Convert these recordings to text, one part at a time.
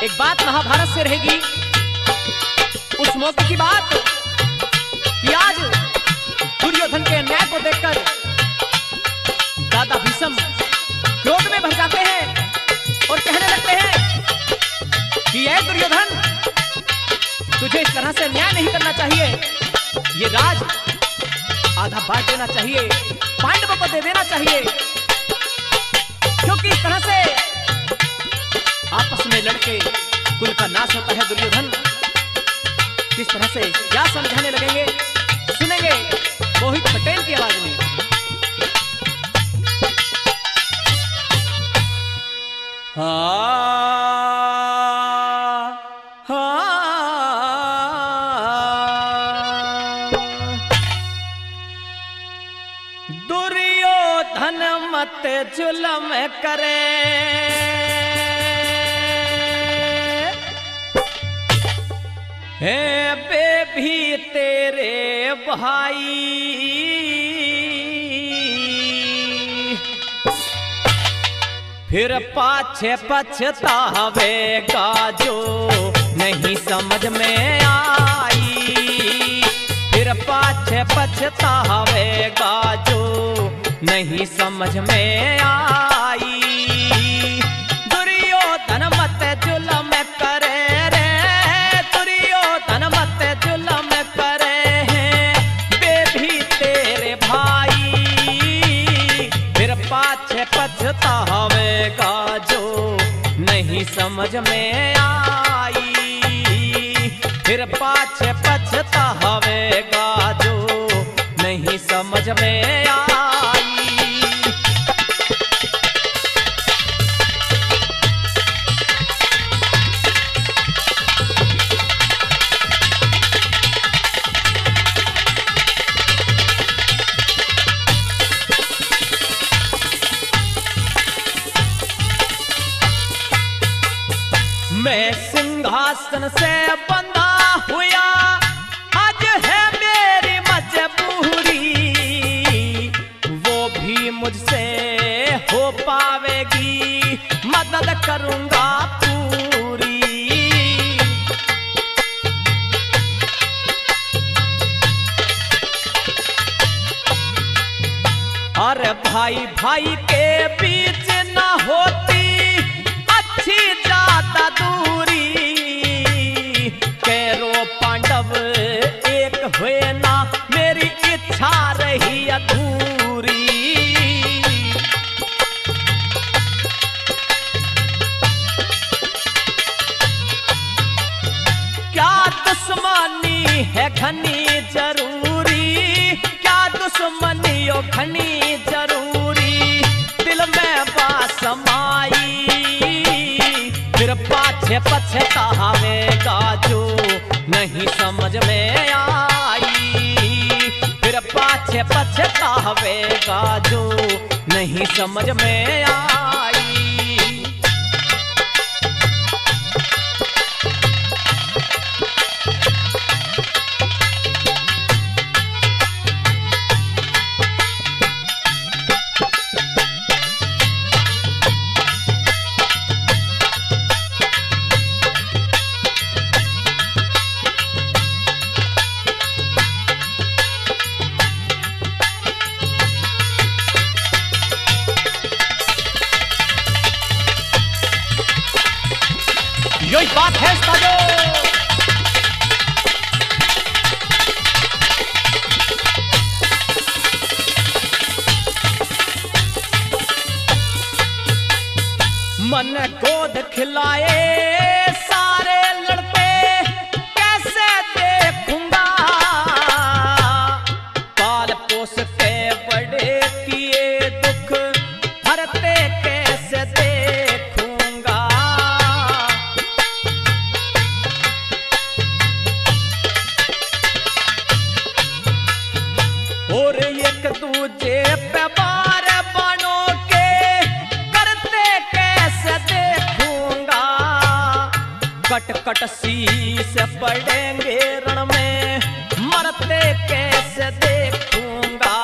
एक बात महाभारत से रहेगी। उस मौके की बात कि आज दुर्योधन के अन्याय को देखकर दादा भीष्म क्रोध में भर जाते हैं और कहने लगते हैं कि ये दुर्योधन, तुझे इस तरह से न्याय नहीं करना चाहिए। ये राज आधा बांट देना चाहिए, पांडवों को दे देना चाहिए, क्योंकि इस तरह से आपस में लड़के कुल का नाश होता है। दुर्योधन किस तरह से क्या समझाने लगेंगे, सुनेंगे मोहित पटेल की आवाज में। दुर्योधन मत जुल्म करे, है बे भी तेरे भाई, फिर पाछे पछतावेगा जो नहीं समझ में आई, फिर पाछे पछतावेगा जो नहीं समझ में आई। दुर्योधन मत जुल्म करे रे, दुर्योधन मत जुल्म करे, वे भी तेरे भाई, फिर पाछे पछतावेगा जो नहीं समझ में आई, फिर पाछे पछतावेगा जो नहीं समझ में आई। मैं सिंहासन से बंधा हुआ, आज है मेरी मजबूरी, वो भी मुझसे हो पावेगी, मदद करूंगा पूरी। अरे भाई भाई के बीच ना होती अच्छी ज्यादा दूरी, कैरो पांडव एक हुए ना, मेरी इच्छा रही अधूरी। क्या दुश्मनी है घनी जरूरी, क्या दुश्मनी ओ घनी जरूरी, दिल में बात समाई, फिर पाछे पछतावेगा जो नहीं समझ में आई, फिर पाछे पछतावेगा जो नहीं समझ में आई। यही बात है साजो। मन गोद खिलाए सारे लड़ते कैसे देखूंगा, पाल पोस के बड़े किए दुख भरते कैसे देखूंगा। और एक दूजे पे बार बनो के करते कैसे देखूंगा, कट कट शीश पड़ेंगे रण में मरते कैसे देखूंगा।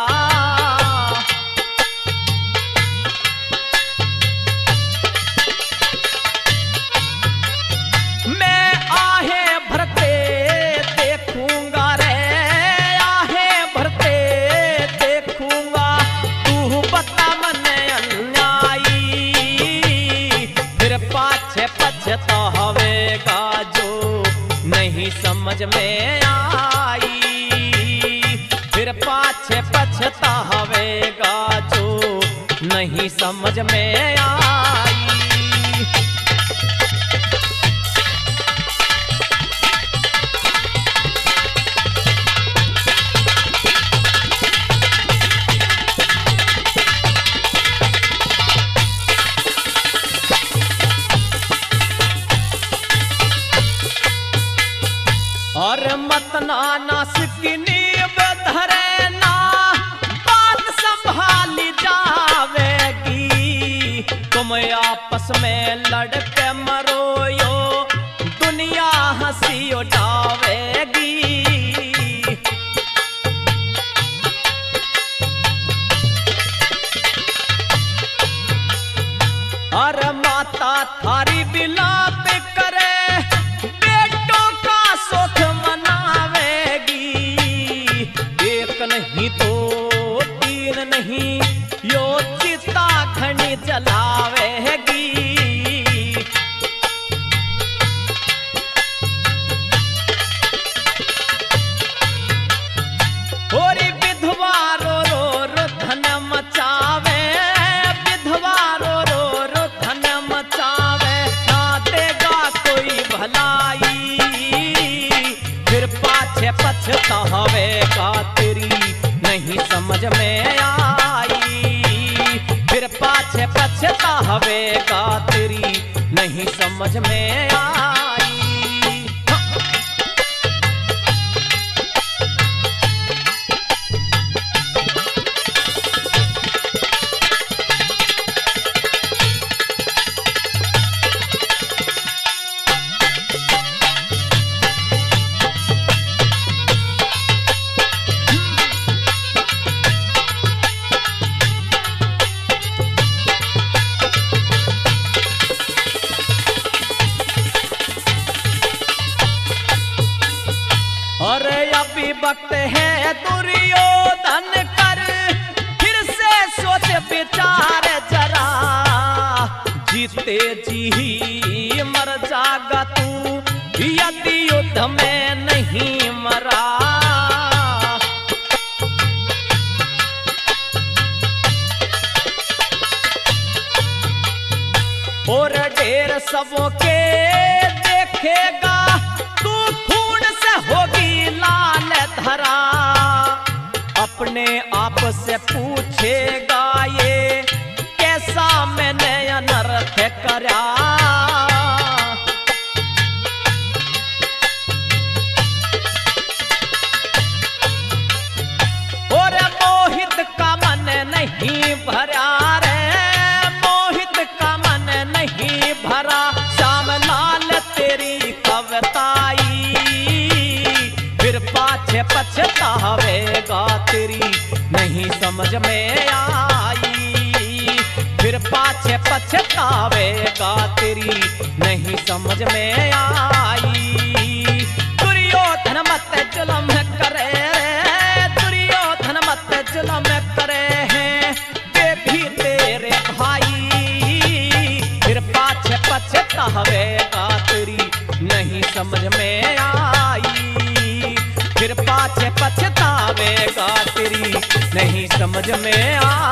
फिर पाछे पछतावेगा जो नहीं समझ में आई। और मत नास की नींव धरे ना, बात संभाली जावेगी। तुम आपस में लड़ के मरो यो, दुनिया हंसी उड़ावेगी। और माता थारी बिलाप करे, सुख मनावेगी। एक नहीं दो तीन नहीं, यो चिता खनी जलावेगी। होरी विधवा रो रो रो धन मचावे, विधवा रो रो रो धन मचावे। ना देगा कोई भलाई, फिर पाछे पछतावेगा तेरी नहीं समझ में आई। फिर पाछे पछतावेगा तेरी नहीं समझ में आई। और अभी वक्त है दुर्योधन कर, फिर से सोच विचार जरा। जीते जी ही मर जागा तू, यदि युद्ध में नहीं मरा। और ढेर सबों के देखेगा तू, खून से होगी लाल धरा। अपने आप से पूछेगा ये, कैसा मैंने अनर्थ करा। और मोहित का मन नहीं भरा रे, मोहित का मन नहीं भरा। श्याम लाल तेरी कविताई, फिर पाछे पछतावेगा तेरी नहीं समझ में आई। फिर पाछे पछतावेगा तेरी नहीं समझ में आई। दुर्योधन मत जुल्म करे, दुर्योधन मत जुल्म करे हैं वे भी तेरे भाई। फिर पाछे पछतावेगा तेरी नहीं समझ में आई। फिर पाछे पछतावेगा तेरी नहीं समझ में आई।